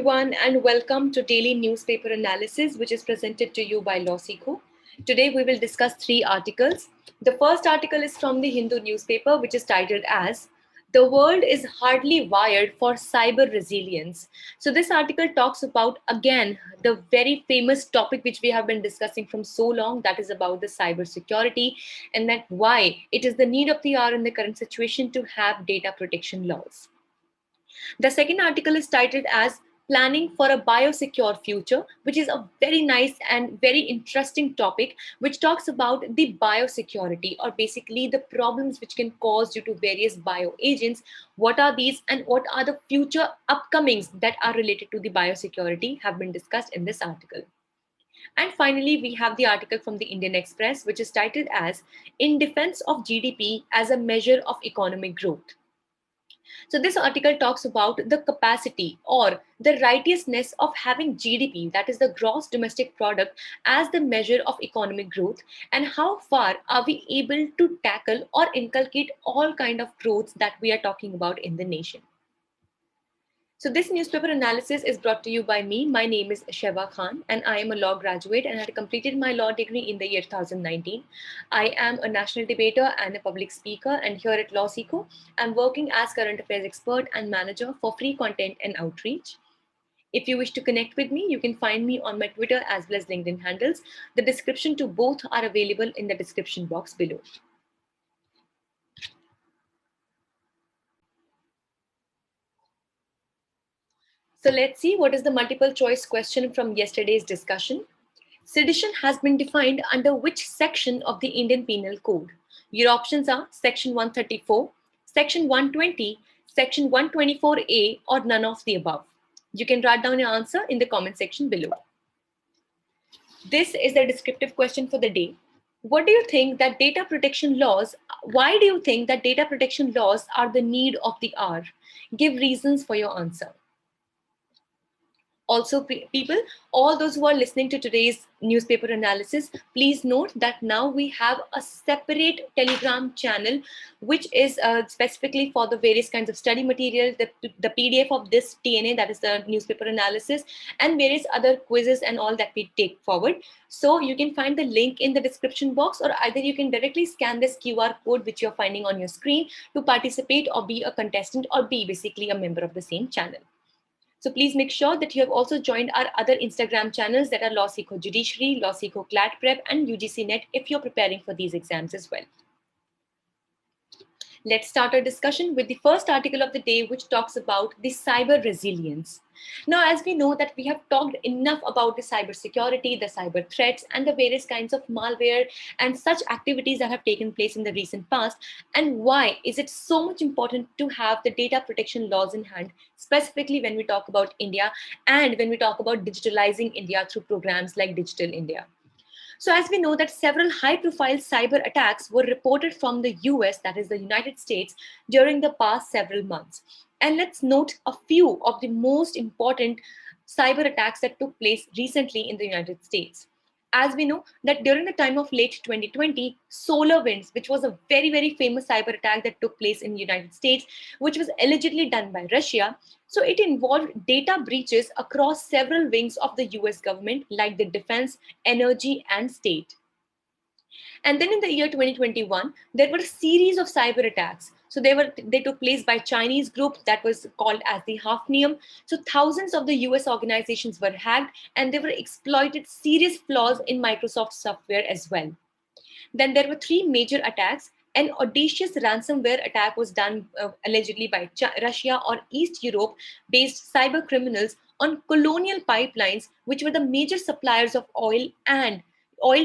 everyone, and welcome to Daily Newspaper Analysis, which is presented to you by LawSikho. Today, we will discuss 3 articles. The first article is from the Hindu newspaper, which is titled as "The World is Hardly Wired for Cyber Resilience." So, this article talks about, again, the very famous topic which we have been discussing from so long, that is about the cyber security, and that why it is the need of the hour in the current situation to have data protection laws. The second article is titled as Planning for a Biosecure Future, which is a very nice and very interesting topic, which talks about the biosecurity, or basically the problems which can cause due to various bioagents. What are these and what are the future upcomings that are related to the biosecurity have been discussed in this article. And finally, we have the article from the Indian Express, which is titled as In Defense of GDP as a Measure of Economic Growth. So this article talks about the capacity or the righteousness of having GDP, that is the gross domestic product, as the measure of economic growth, and how far are we able to tackle or inculcate all kind of growths that we are talking about in the nation. So this newspaper analysis is brought to you by me. My name is Sheva Khan and I am a law graduate and had completed my law degree in the year 2019. I am a national debater and a public speaker, and here at LawSikho, I'm working as current affairs expert and manager for free content and outreach. If you wish to connect with me, you can find me on my Twitter as well as LinkedIn handles. The description to both are available in the description box below. So let's see what is the multiple choice question from yesterday's discussion. Sedition has been defined under which section of the Indian Penal Code? Your options are Section 134, Section 120, Section 124A, or none of the above. You can write down your answer in the comment section below. This is the descriptive question for the day. What do you think that data protection laws, why do you think that data protection laws are the need of the hour? Give reasons for your answer. Also, people, all those who are listening to today's newspaper analysis, please note that now we have a separate Telegram channel, which is specifically for the various kinds of study material, the PDF of this TNA, that is the newspaper analysis, and various other quizzes and all that we take forward. So you can find the link in the description box, or either you can directly scan this QR code, which you're finding on your screen, to participate or be a contestant or be basically a member of the same channel. So please make sure that you have also joined our other Instagram channels that are LawSikho Judiciary, LawSikho CLAT Prep, and UGC Net if you're preparing for these exams as well. Let's start our discussion with the first article of the day, which talks about the cyber resilience. Now, as we know that we have talked enough about the cyber security, the cyber threats, and the various kinds of malware and such activities that have taken place in the recent past, and why is it so much important to have the data protection laws in hand, specifically when we talk about India and when we talk about digitalizing India through programs like Digital India. So as we know that several high-profile cyber attacks were reported from the US, that is the United States, during the past several months. And let's note a few of the most important cyber attacks that took place recently in the United States. As we know that during the time of late 2020, SolarWinds, which was a very, very famous cyber attack that took place in the United States, which was allegedly done by Russia. So it involved data breaches across several wings of the US government, like the defense, energy, and state. And then in the year 2021, there were a series of cyber attacks. So they took place by Chinese group that was called as the Hafnium. So thousands of the US organizations were hacked, and they were exploited serious flaws in Microsoft software as well. Then there were 3 major attacks. An audacious ransomware attack was done allegedly by Russia or East Europe-based cyber criminals on colonial pipelines, which were the major suppliers of oil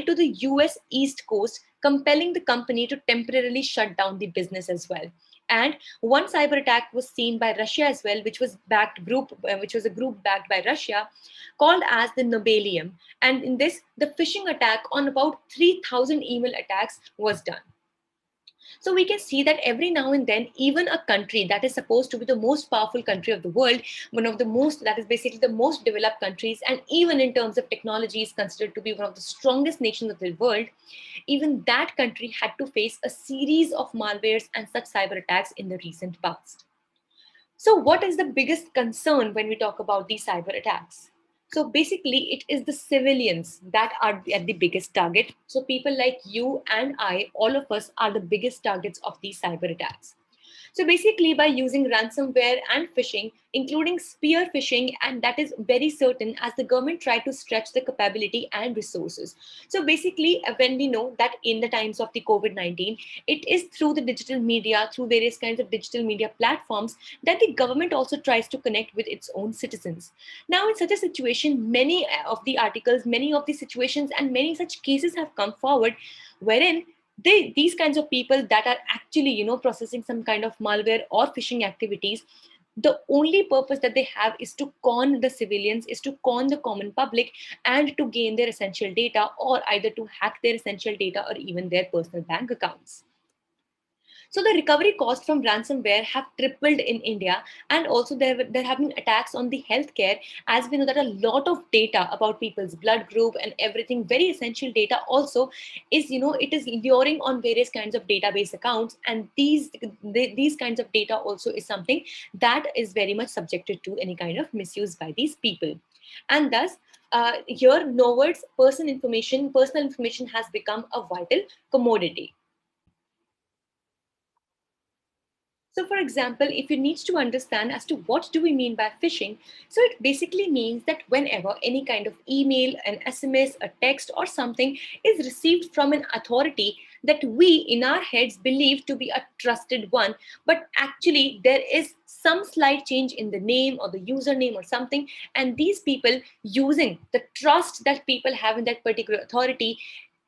to the US East Coast, compelling the company to temporarily shut down the business as well. And one cyber attack was seen by Russia as well, which was a group backed by Russia, called as the Nobelium. And in this, the phishing attack on about 3,000 email attacks was done. So we can see that every now and then, even a country that is supposed to be the most powerful country of the world, one of the most, that is basically the most developed countries, and even in terms of technology is considered to be one of the strongest nations of the world, even that country had to face a series of malwares and such cyber attacks in the recent past. So what is the biggest concern when we talk about these cyber attacks? So basically, it is the civilians that are at the biggest target. So people like you and I, all of us are the biggest targets of these cyber attacks. So basically, by using ransomware and phishing, including spear phishing, and that is very certain as the government try to stretch the capability and resources. So basically, when we know that in the times of the COVID-19, it is through the digital media, through various kinds of digital media platforms, that the government also tries to connect with its own citizens. Now, in such a situation, many of the articles, many of the situations, and many such cases have come forward, wherein these kinds of people that are actually processing some kind of malware or phishing activities, the only purpose that they have is to con the civilians, is to con the common public, and to gain their essential data, or either to hack their essential data or even their personal bank accounts. So the recovery cost from ransomware have tripled in India, and also there have been attacks on the healthcare, as we know that a lot of data about people's blood group and everything, very essential data also, is it is luring on various kinds of database accounts, and these kinds of data also is something that is very much subjected to any kind of misuse by these people, and thus. Here, no words, personal information has become a vital commodity. So for example, if you need to understand as to what do we mean by phishing, so it basically means that whenever any kind of email, an SMS, a text or something is received from an authority that we in our heads believe to be a trusted one, but actually there is some slight change in the name or the username or something, and these people, using the trust that people have in that particular authority,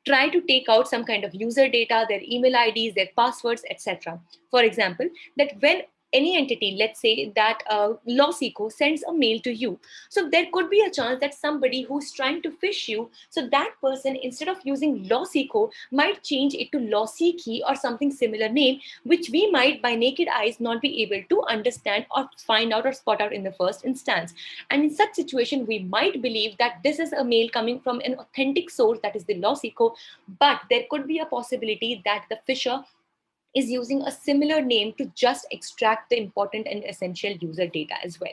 try to take out some kind of user data, their email IDs, their passwords, etc. For example, that when any entity, let's say that LawSikho sends a mail to you, so there could be a chance that somebody who's trying to phish you, so that person, instead of using LawSikho, might change it to LawSikhi or something similar name, which we might by naked eyes not be able to understand or find out or spot out in the first instance. And in such situation, we might believe that this is a mail coming from an authentic source, that is the LawSikho, but there could be a possibility that the phisher is using a similar name to just extract the important and essential user data as well.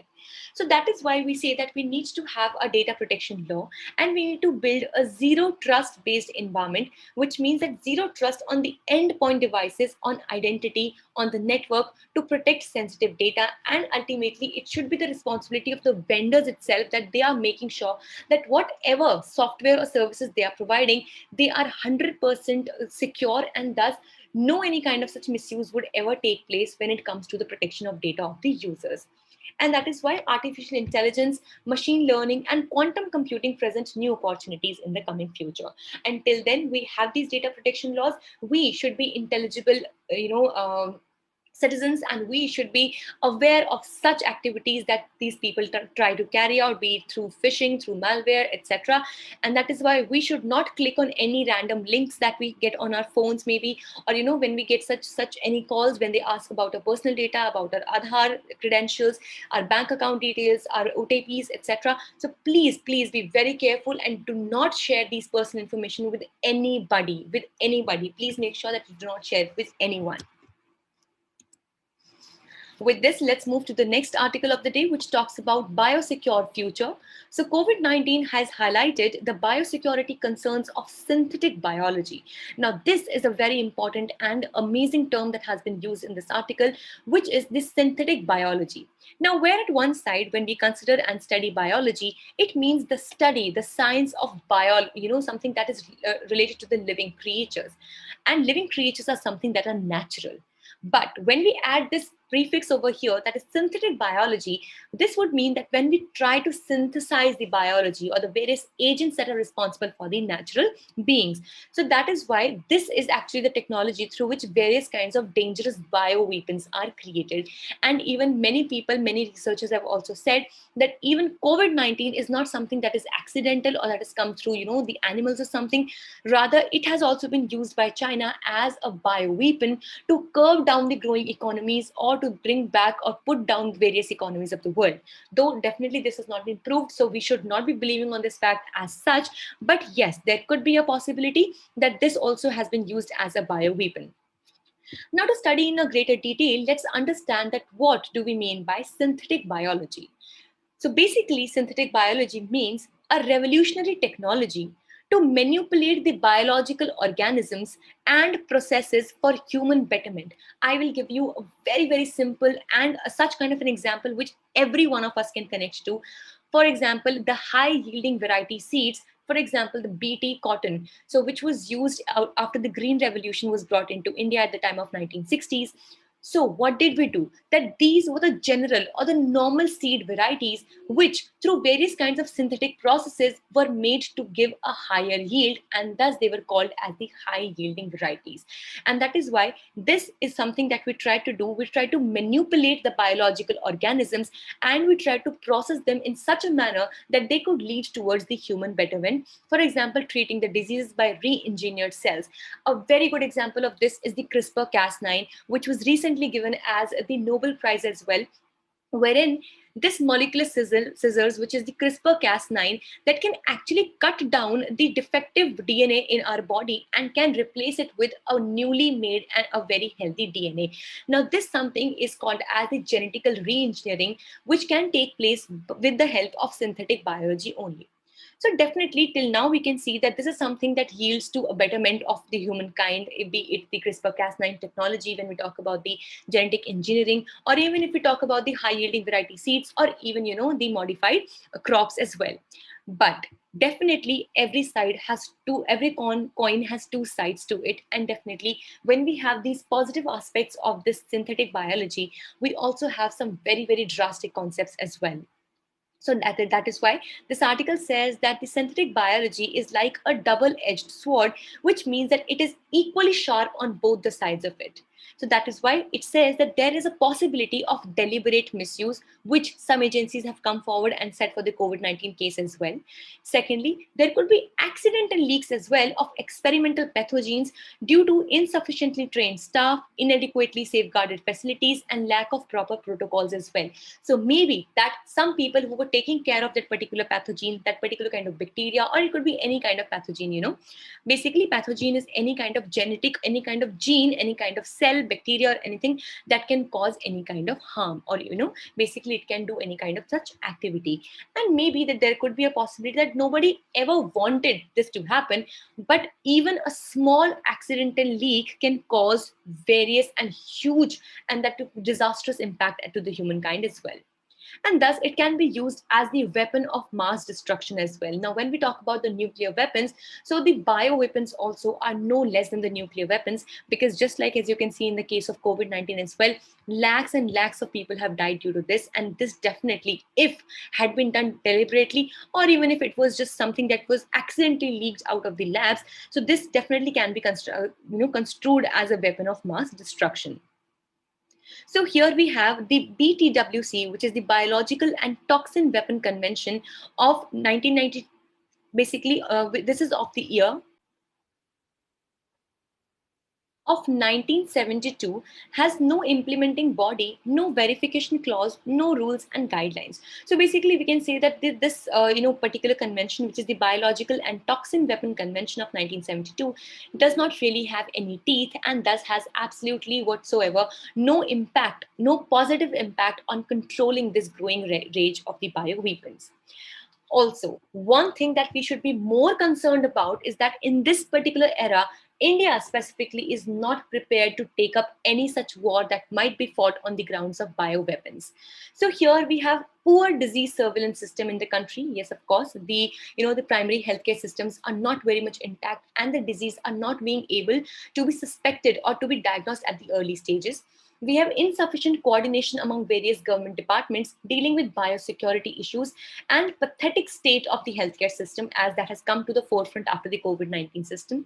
So that is why we say that we need to have a data protection law, and we need to build a zero trust based environment, which means that zero trust on the endpoint devices, on identity, on the network, to protect sensitive data. And ultimately, it should be the responsibility of the vendors itself that they are making sure that whatever software or services they are providing, they are 100% secure, and thus no any kind of such misuse would ever take place when it comes to the protection of data of the users. And that is why artificial intelligence, machine learning, and quantum computing present new opportunities in the coming future. Until then, we have these data protection laws. We should be intelligible, citizens, and we should be aware of such activities that these people try to carry out, be it through phishing, through malware, etc. And that is why we should not click on any random links that we get on our phones, maybe, or when we get such any calls when they ask about our personal data, about our Aadhaar credentials, our bank account details, our OTPs, etc. So please be very careful and do not share these personal information with anybody. Please make sure that you do not share it with anyone. With this, let's move to the next article of the day, which talks about Biosecure Future. So COVID-19 has highlighted the biosecurity concerns of synthetic biology. Now, this is a very important and amazing term that has been used in this article, which is the synthetic biology. Now, where at one side, when we consider and study biology, it means the study, the science of something that is related to the living creatures. And living creatures are something that are natural. But when we add this prefix over here, that is synthetic biology, this would mean that when we try to synthesize the biology or the various agents that are responsible for the natural beings. So that is why this is actually the technology through which various kinds of dangerous bioweapons are created. And even many people, many researchers have also said that even COVID-19 is not something that is accidental or that has come through, the animals or something. Rather, it has also been used by China as a bioweapon to curb down the growing economies, or to bring back or put down various economies of the world. Though definitely this has not been proved, so we should not be believing on this fact as such. But yes, there could be a possibility that this also has been used as a bioweapon. Now, to study in a greater detail, let's understand that what do we mean by synthetic biology. So basically, synthetic biology means a revolutionary technology to manipulate the biological organisms and processes for human betterment. I will give you a very, very simple and such kind of an example which every one of us can connect to. For example, the high yielding variety seeds, for example, the BT cotton, so which was used out after the Green Revolution was brought into India at the time of 1960s. So what did we do? That these were the general or the normal seed varieties which through various kinds of synthetic processes were made to give a higher yield, and thus they were called as the high yielding varieties. And that is why this is something that we try to do. We try to manipulate the biological organisms and we try to process them in such a manner that they could lead towards the human betterment. For example, treating the diseases by re-engineered cells. A very good example of this is the CRISPR-Cas9, which was recently given as the Nobel Prize as well, wherein this molecular scissors, which is the CRISPR-Cas9, that can actually cut down the defective DNA in our body and can replace it with a newly made and a very healthy DNA. Now, this something is called as the genetical re-engineering, which can take place with the help of synthetic biology only. So definitely till now we can see that this is something that yields to a betterment of the humankind, be it the CRISPR-Cas9 technology when we talk about the genetic engineering, or even if we talk about the high yielding variety seeds, or even the modified crops as well. But definitely every coin has two sides to it, and definitely when we have these positive aspects of this synthetic biology, we also have some very, very drastic concepts as well. So that is why this article says that the synthetic biology is like a double-edged sword, which means that it is equally sharp on both the sides of it. So that is why it says that there is a possibility of deliberate misuse, which some agencies have come forward and said for the COVID-19 case as well. Secondly, there could be accidental leaks as well of experimental pathogens due to insufficiently trained staff, inadequately safeguarded facilities, and lack of proper protocols as well. So maybe that some people who were taking care of that particular pathogen, that particular kind of bacteria, or it could be any kind of pathogen. Basically, pathogen is any kind of genetic, any kind of gene, any kind of cell, bacteria, or anything that can cause any kind of harm, or basically it can do any kind of such activity. And maybe that there could be a possibility that nobody ever wanted this to happen, but even a small accidental leak can cause various and huge and that disastrous impact to the humankind as well. And thus it can be used as the weapon of mass destruction as well. Now, when we talk about the nuclear weapons, so the bio weapons also are no less than the nuclear weapons, because just like as you can see in the case of COVID-19 as well, lakhs and lakhs of people have died due to this. And this definitely, if had been done deliberately, or even if it was just something that was accidentally leaked out of the labs, so this definitely can be construed as a weapon of mass destruction. So here we have the BTWC, which is the Biological and Toxin Weapon Convention of 1990. Basically, this is of the year of 1972, has no implementing body, no verification clause, no rules and guidelines. So basically, we can say that this particular convention, which is the Biological and Toxin Weapon Convention of 1972, does not really have any teeth, and thus has absolutely whatsoever no impact, no positive impact on controlling this growing rage of the bioweapons. Also, one thing that we should be more concerned about is that in this particular era, India specifically is not prepared to take up any such war that might be fought on the grounds of bioweapons. So here we have poor disease surveillance system in the country. Yes, of course, the primary healthcare systems are not very much intact, and the disease are not being able to be suspected or to be diagnosed at the early stages. We have insufficient coordination among various government departments dealing with biosecurity issues, and pathetic state of the healthcare system as that has come to the forefront after the COVID-19 system.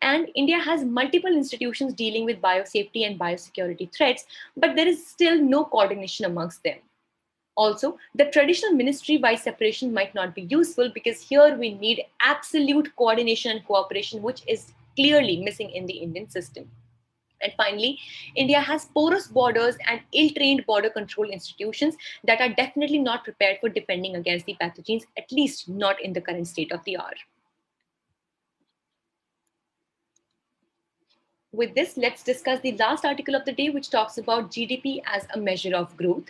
And India has multiple institutions dealing with biosafety and biosecurity threats, but there is still no coordination amongst them. Also, the traditional ministry-wide separation might not be useful, because here we need absolute coordination and cooperation, which is clearly missing in the Indian system. And finally, India has porous borders and ill-trained border control institutions that are definitely not prepared for defending against the pathogens, at least not in the current state of the art. With this, let's discuss the last article of the day, which talks about GDP as a measure of growth.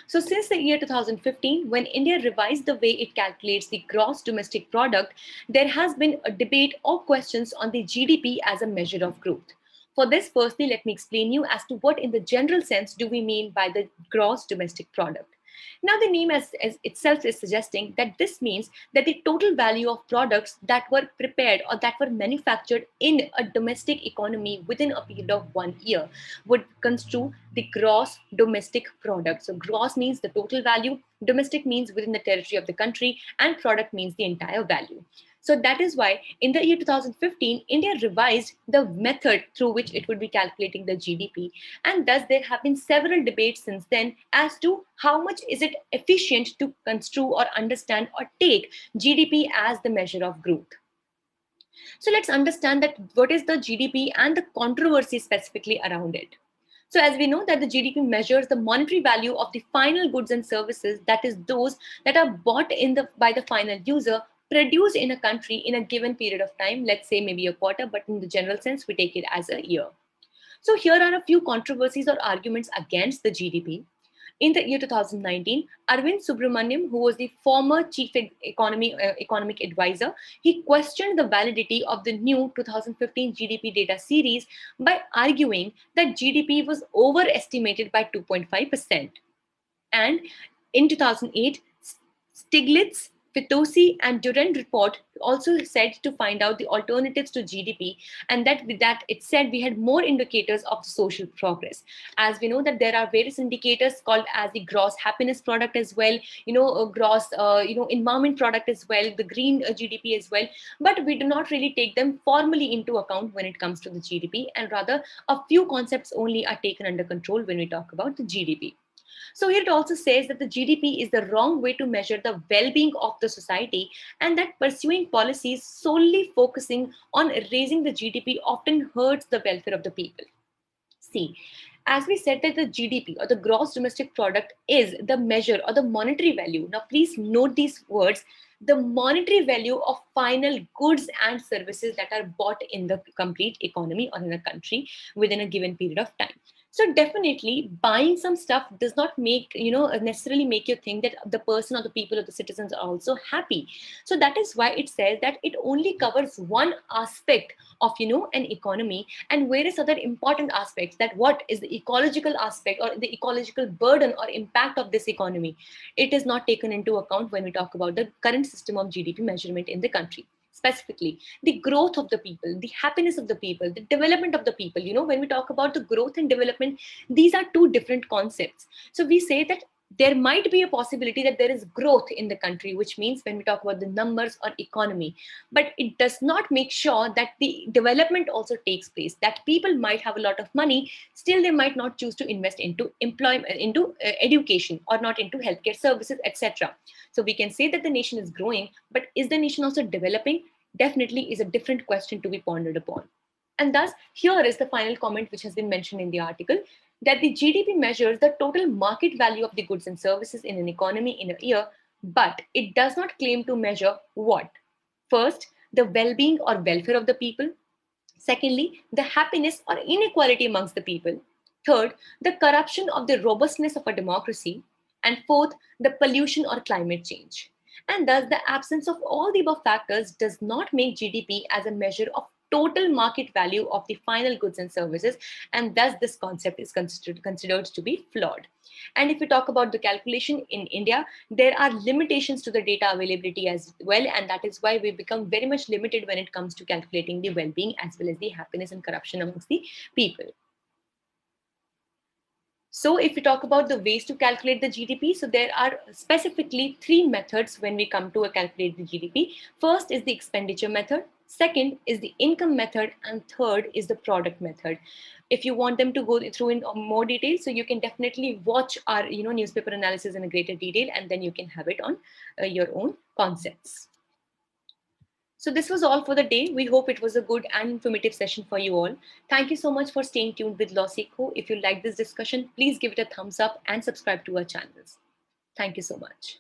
So since the year 2015, when India revised the way it calculates the gross domestic product, there has been a debate or questions on the GDP as a measure of growth. For this, firstly, let me explain you as to what in the general sense do we mean by the gross domestic product. Now, the name as itself is suggesting that this means that the total value of products that were prepared or that were manufactured in a domestic economy within a period of 1 year would construe the gross domestic product. So, gross means the total value, domestic means within the territory of the country, and product means the entire value. So that is why in the year 2015, India revised the method through which it would be calculating the GDP. And thus there have been several debates since then as to how much is it efficient to construe or understand or take GDP as the measure of growth. So let's understand that what is the GDP and the controversy specifically around it. So as we know that the GDP measures the monetary value of the final goods and services, that is those that are bought by the final user, produced in a country in a given period of time, let's say maybe a quarter, but in the general sense, we take it as a year. So here are a few controversies or arguments against the GDP. In the year 2019, Arvind Subramaniam, who was the former chief economic advisor, he questioned the validity of the new 2015 GDP data series by arguing that GDP was overestimated by 2.5%. And in 2008, Stiglitz, Fitosi, and Durand report also said to find out the alternatives to GDP, and that with that it said we had more indicators of social progress. As we know that there are various indicators called as the gross happiness product as well, gross environment product as well, the green GDP as well, but we do not really take them formally into account when it comes to the GDP, and rather a few concepts only are taken under control when we talk about the GDP. So here it also says that the GDP is the wrong way to measure the well-being of the society, and that pursuing policies solely focusing on raising the GDP often hurts the welfare of the people. See, as we said that the GDP or the gross domestic product is the measure or the monetary value. Now, please note these words: the monetary value of final goods and services that are bought in the complete economy or in a country within a given period of time. So definitely buying some stuff does not necessarily make you think that the person or the people or the citizens are also happy. So that is why it says that it only covers one aspect of an economy, and various other important aspects, that what is the ecological aspect or the ecological burden or impact of this economy, it is not taken into account when we talk about the current system of GDP measurement in the country. Specifically, the growth of the people, the happiness of the people, the development of the people. When we talk about the growth and development, these are two different concepts. So we say that there might be a possibility that there is growth in the country, which means when we talk about the numbers or economy, but it does not make sure that the development also takes place, that people might have a lot of money, still they might not choose to invest into employment, into education, or not into healthcare services, etc. So we can say that the nation is growing, but is the nation also developing? Definitely is a different question to be pondered upon. And thus, here is the final comment which has been mentioned in the article, that the GDP measures the total market value of the goods and services in an economy in a year, but it does not claim to measure what? First, the well-being or welfare of the people. Secondly, the happiness or inequality amongst the people. Third, the corruption of the robustness of a democracy. And fourth, the pollution or climate change. And thus, the absence of all the above factors does not make GDP as a measure of total market value of the final goods and services, and thus this concept is considered to be flawed. And if we talk about the calculation in India, there are limitations to the data availability as well, and that is why we become very much limited when it comes to calculating the well-being as well as the happiness and corruption amongst the people. So if we talk about the ways to calculate the GDP, so there are specifically three methods when we come to calculate the GDP. First is the expenditure method. Second is the income method, and third is the product method. If you want them to go through in more detail, so you can definitely watch our newspaper analysis in a greater detail, and then you can have it on your own concepts. So this was all for the day. We hope it was a good and informative session for you all. Thank you so much for staying tuned with LawSikho. If you like this discussion, please give it a thumbs up and subscribe to our channels. Thank you so much.